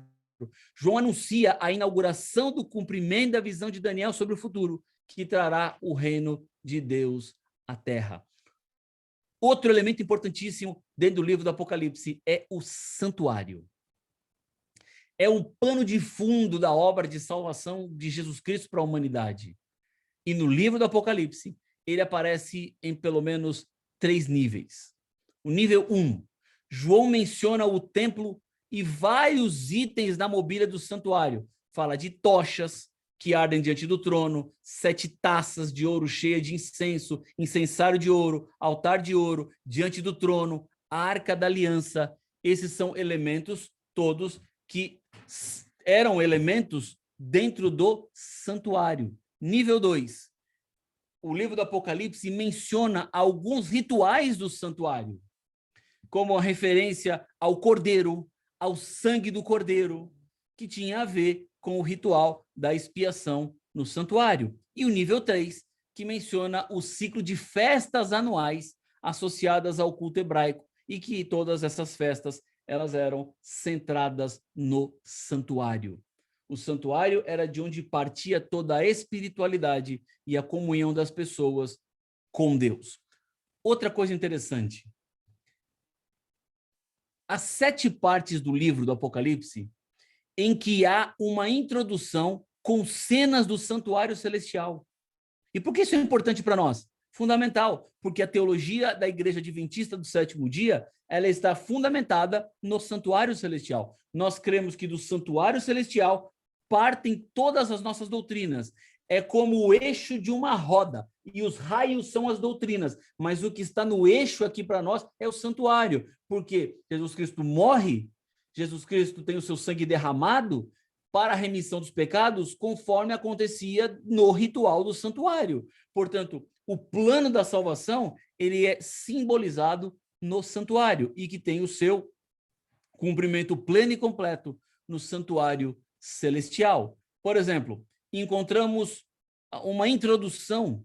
João anuncia a inauguração do cumprimento da visão de Daniel sobre o futuro, que trará o reino de Deus à terra. Outro elemento importantíssimo dentro do livro do Apocalipse é o santuário. É um pano de fundo da obra de salvação de Jesus Cristo para a humanidade. E no livro do Apocalipse, ele aparece em pelo menos 3 níveis. O nível 1, João menciona o templo e vários itens da mobília do santuário. Fala de tochas que ardem diante do trono, 7 taças de ouro cheias de incenso, incensário de ouro, altar de ouro, diante do trono, a arca da aliança. Esses são elementos todos que eram elementos dentro do santuário. Nível 2, o livro do Apocalipse menciona alguns rituais do santuário, como a referência ao cordeiro, ao sangue do cordeiro, que tinha a ver com o ritual da expiação no santuário. E o nível 3, que menciona o ciclo de festas anuais associadas ao culto hebraico, e que todas essas festas elas eram centradas no santuário. O santuário era de onde partia toda a espiritualidade e a comunhão das pessoas com Deus. Outra coisa interessante, as 7 partes do livro do Apocalipse, em que há uma introdução com cenas do santuário celestial. E por que isso é importante para nós? Fundamental, porque a teologia da Igreja Adventista do Sétimo Dia, ela está fundamentada no santuário celestial. Nós cremos que do santuário celestial partem todas as nossas doutrinas. É como o eixo de uma roda, e os raios são as doutrinas, mas o que está no eixo aqui para nós é o santuário, porque Jesus Cristo morre, Jesus Cristo tem o seu sangue derramado para a remissão dos pecados, conforme acontecia no ritual do santuário. Portanto, o plano da salvação, ele é simbolizado no santuário e que tem o seu cumprimento pleno e completo no santuário celestial. Por exemplo, encontramos uma introdução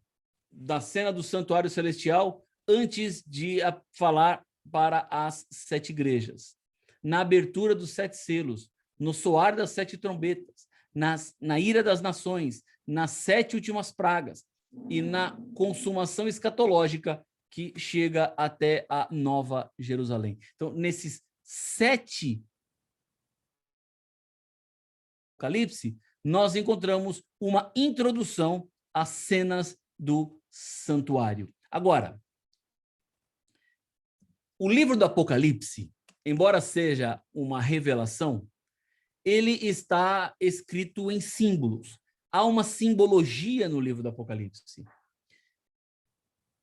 da cena do santuário celestial antes de falar para as 7 igrejas. Na abertura dos 7 selos, no soar das 7 trombetas, na ira das nações, nas 7 últimas pragas e na consumação escatológica que chega até a Nova Jerusalém. Então, nesses 7 Apocalipse, nós encontramos uma introdução às cenas do santuário. Agora, o livro do Apocalipse, embora seja uma revelação, ele está escrito em símbolos. Há uma simbologia no livro do Apocalipse.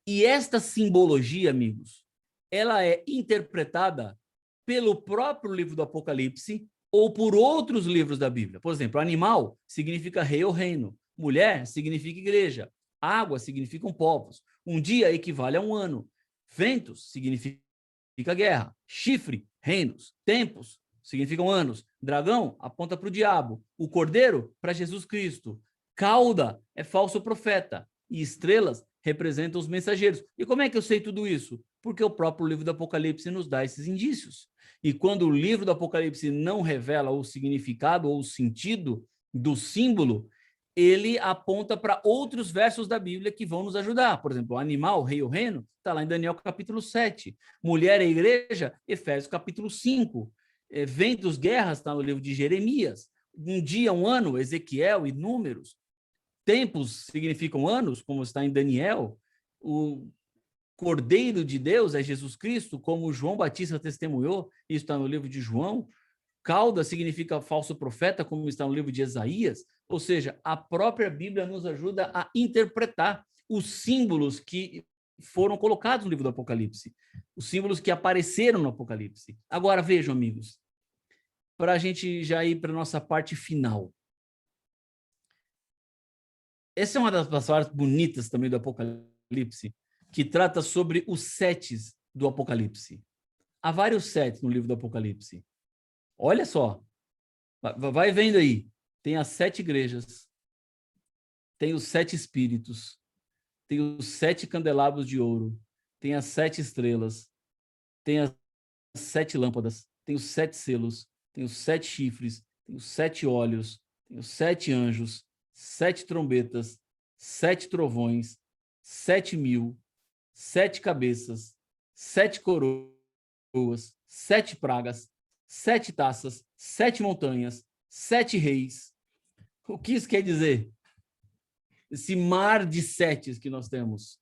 E esta simbologia, amigos, ela é interpretada pelo próprio livro do Apocalipse ou por outros livros da Bíblia. Por exemplo, animal significa rei ou reino. Mulher significa igreja. Água significam povos. Um dia equivale a um ano. Ventos significa guerra. Chifre, reinos. Tempos significam anos. Dragão aponta para o diabo. O cordeiro, para Jesus Cristo. Cauda é falso profeta. E estrelas representam os mensageiros. E como é que eu sei tudo isso? Porque o próprio livro do Apocalipse nos dá esses indícios. E quando o livro do Apocalipse não revela o significado ou o sentido do símbolo, ele aponta para outros versos da Bíblia que vão nos ajudar. Por exemplo, o animal, rei ou reino, está lá em Daniel capítulo 7. Mulher e igreja, Efésios capítulo 5. Ventos, guerras, está no livro de Jeremias. Um dia, um ano, Ezequiel e Números. tempos significam anos, como está em Daniel, o Cordeiro de Deus é Jesus Cristo, como João Batista testemunhou, isso está no livro de João. Cauda significa falso profeta, como está no livro de Isaías. Ou seja, a própria Bíblia nos ajuda a interpretar os símbolos que foram colocados no livro do Apocalipse, os símbolos que apareceram no Apocalipse. Agora, vejam, amigos, para a gente já ir para a nossa parte final. Essa é uma das partes bonitas também do Apocalipse, que trata sobre os setes do Apocalipse. Há vários setes no livro do Apocalipse. Olha só, vai vendo aí. Tem as 7 igrejas, tem os 7 espíritos, tem os 7 candelabros de ouro, tem as 7 estrelas, tem as 7 lâmpadas, tem os 7 selos, tem os 7 chifres, tem os 7 olhos, tem os 7 anjos, 7 trombetas, 7 trovões, 7.000, 7 cabeças, 7 coroas, 7 pragas, 7 taças, 7 montanhas, 7 reis. O que isso quer dizer? Esse mar de setes que nós temos.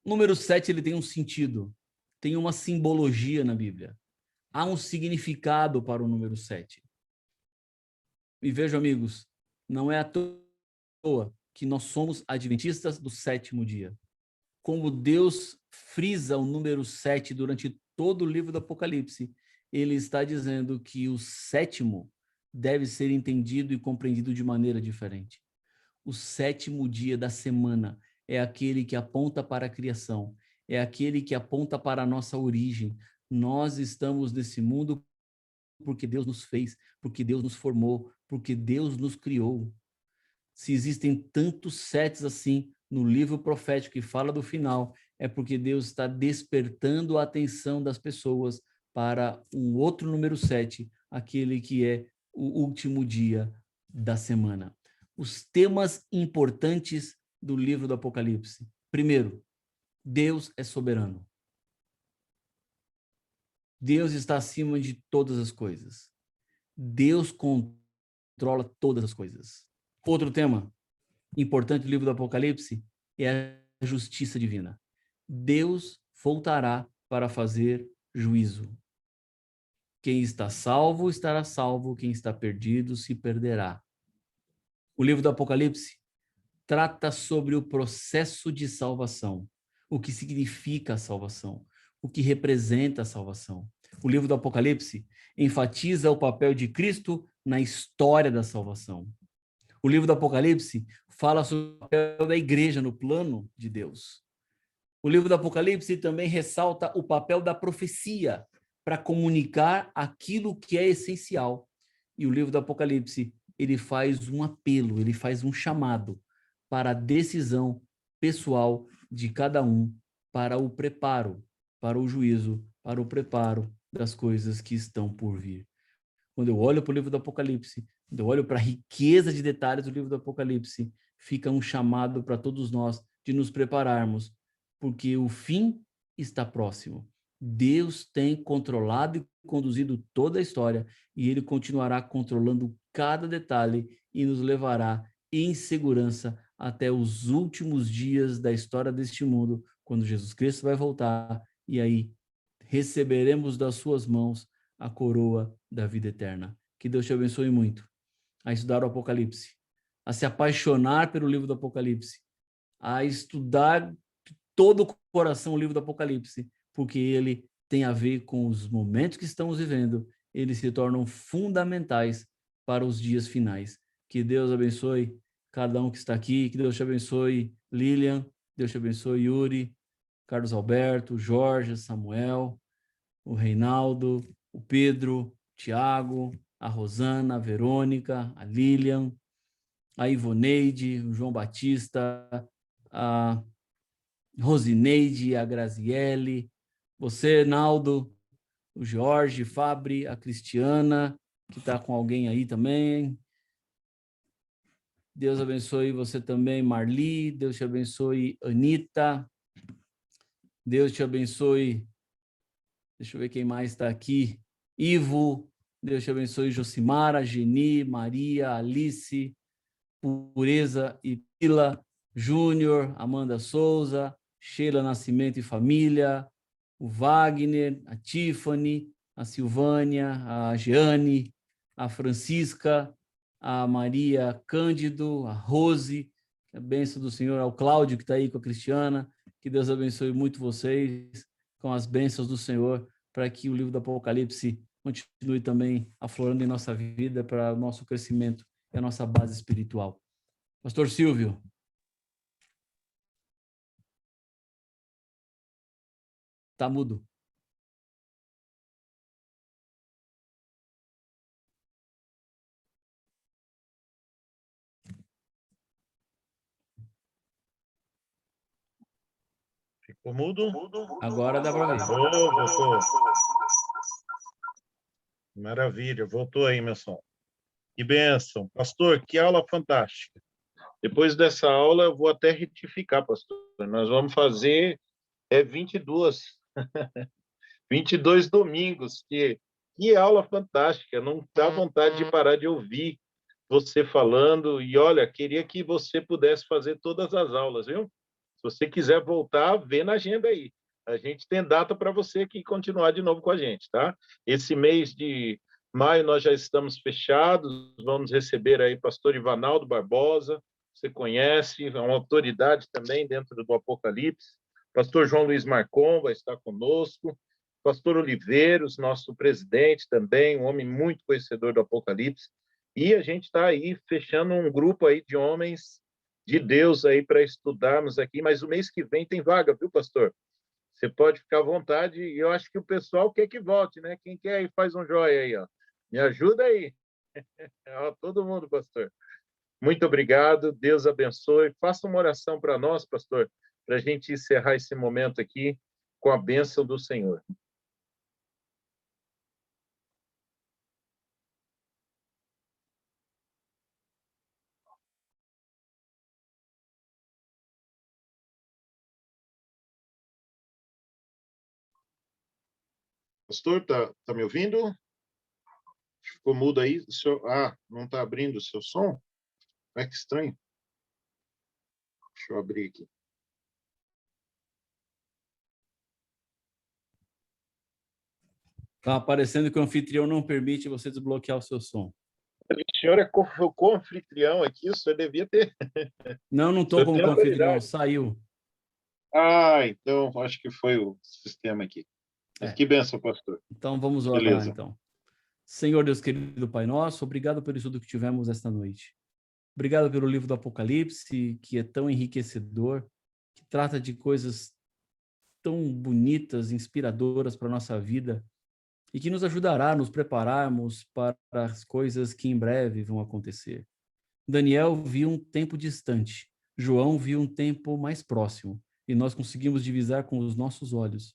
O número 7, ele tem um sentido, tem uma simbologia na Bíblia. Há um significado para o número 7. E vejam, amigos, não é à toa que nós somos adventistas do 7º dia. Como Deus frisa o número 7 durante todo o livro do Apocalipse, ele está dizendo que o 7º deve ser entendido e compreendido de maneira diferente. O 7º dia da semana é aquele que aponta para a criação, é aquele que aponta para a nossa origem. Nós estamos nesse mundo porque Deus nos fez, porque Deus nos formou, porque Deus nos criou. Se existem tantos setes assim no livro profético que fala do final, é porque Deus está despertando a atenção das pessoas para um outro número 7, aquele que é o último dia da semana. Os temas importantes do livro do Apocalipse. Primeiro, Deus é soberano. Deus está acima de todas as coisas. Deus controla todas as coisas. Outro tema importante do livro do Apocalipse é a justiça divina. Deus voltará para fazer juízo. Quem está salvo estará salvo, quem está perdido se perderá. O livro do Apocalipse trata sobre o processo de salvação, o que significa a salvação, o que representa a salvação. O livro do Apocalipse enfatiza o papel de Cristo na história da salvação. O livro do Apocalipse fala sobre o papel da igreja no plano de Deus. O livro do Apocalipse também ressalta o papel da profecia para comunicar aquilo que é essencial. E o livro do Apocalipse, ele faz um apelo, ele faz um chamado para a decisão pessoal de cada um, para o preparo, para o juízo, para o preparo das coisas que estão por vir. Quando eu olho para o livro do Apocalipse, quando eu olho para a riqueza de detalhes do livro do Apocalipse, fica um chamado para todos nós de nos prepararmos, porque o fim está próximo. Deus tem controlado e conduzido toda a história, e ele continuará controlando cada detalhe e nos levará em segurança até os últimos dias da história deste mundo, quando Jesus Cristo vai voltar, e aí receberemos das suas mãos a coroa da vida eterna. Que Deus te abençoe muito a estudar o Apocalipse, a se apaixonar pelo livro do Apocalipse, a estudar de todo o coração o livro do Apocalipse, porque ele tem a ver com os momentos que estamos vivendo, eles se tornam fundamentais para os dias finais. Que Deus abençoe cada um que está aqui, que Deus te abençoe Lilian, Deus te abençoe Yuri, Carlos Alberto, Jorge, Samuel, o Reinaldo, o Pedro, o Tiago, a Rosana, a Verônica, a Lilian, a Ivoneide, o João Batista, a Rosineide, a Graziele, você, Naldo, o Jorge, Fabri, a Cristiana, que está com alguém aí também. Deus abençoe você também, Marli. Deus te abençoe, Anitta. Deus te abençoe. Deixa eu ver quem mais está aqui. Ivo. Deus te abençoe, Josimara, Geni, Maria, Alice. Pureza e Pila, Júnior, Amanda Souza, Sheila Nascimento e família, o Wagner, a Tiffany, a Silvânia, a Jeane, a Francisca, a Maria Cândido, a Rose, a bênção do Senhor, ao Cláudio, que está aí com a Cristiana, que Deus abençoe muito vocês com as bênçãos do Senhor, para que o livro do Apocalipse continue também aflorando em nossa vida para o nosso crescimento e a nossa base espiritual. Pastor Silvio. Está mudo. Ficou mudo? Agora dá para ver. Voltou. Maravilha, voltou aí, meu som. Que bênção. Pastor, que aula fantástica. Depois dessa aula, eu vou até retificar, pastor. Nós vamos fazer 22. 22 domingos. Que aula fantástica. Não dá vontade de parar de ouvir você falando. E, olha, queria que você pudesse fazer todas as aulas, viu? Se você quiser voltar, vê na agenda aí. A gente tem data para você aqui continuar de novo com a gente, tá? Esse mês de maio nós já estamos fechados, vamos receber aí pastor Ivanaldo Barbosa, você conhece, é uma autoridade também dentro do Apocalipse. Pastor João Luiz Marcon vai estar conosco. Pastor Oliveiros, nosso presidente também, um homem muito conhecedor do Apocalipse. E a gente está aí fechando um grupo aí de homens de Deus aí para estudarmos aqui, mas o mês que vem tem vaga, viu, pastor? Você pode ficar à vontade, e eu acho que o pessoal quer que volte, né? Quem quer aí faz um joia aí, ó. Me ajuda aí. Ó, todo mundo, pastor. Muito obrigado, Deus abençoe. Faça uma oração para nós, pastor, para a gente encerrar esse momento aqui com a bênção do Senhor. Pastor, tá me ouvindo? Ficou mudo aí? Não está abrindo o seu som? É que estranho. Deixa eu abrir aqui. Está aparecendo que o anfitrião não permite você desbloquear o seu som. O senhor é co-anfitrião aqui, o senhor devia ter. Não estou como co-anfitrião, saiu. Então acho que foi o sistema aqui. Mas que bênção, pastor. Então vamos orar, Beleza. então. Senhor Deus querido Pai nosso, obrigado pelo estudo que tivemos esta noite. Obrigado pelo livro do Apocalipse, que é tão enriquecedor, que trata de coisas tão bonitas, inspiradoras para a nossa vida, e que nos ajudará a nos prepararmos para as coisas que em breve vão acontecer. Daniel viu um tempo distante, João viu um tempo mais próximo, e nós conseguimos divisar com os nossos olhos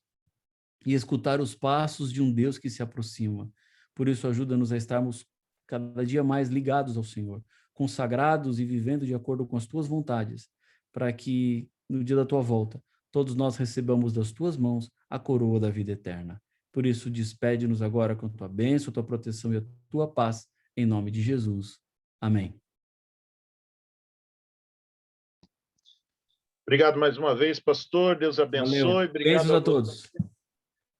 e escutar os passos de um Deus que se aproxima. Por isso, ajuda-nos a estarmos cada dia mais ligados ao Senhor, consagrados e vivendo de acordo com as tuas vontades, para que, no dia da tua volta, todos nós recebamos das tuas mãos a coroa da vida eterna. Por isso, despede-nos agora com a tua bênção, a tua proteção e a tua paz, em nome de Jesus. Amém. Obrigado mais uma vez, pastor. Deus abençoe. Valeu. Obrigado Bênçãos a todos.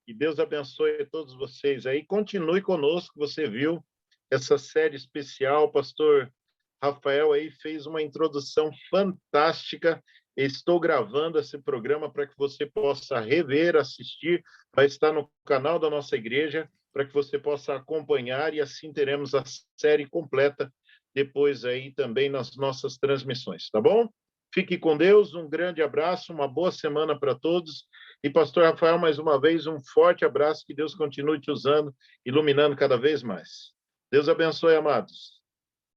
E Deus abençoe a todos vocês aí. Continue conosco. Você viu essa série especial. Pastor Rafael aí fez uma introdução fantástica. Estou gravando esse programa para que você possa rever, assistir. Vai estar no canal da nossa igreja para que você possa acompanhar e assim teremos a série completa depois aí também nas nossas transmissões, tá bom? Fique com Deus, um grande abraço, uma boa semana para todos. E, pastor Rafael, mais uma vez, um forte abraço, que Deus continue te usando, iluminando cada vez mais. Deus abençoe, amados.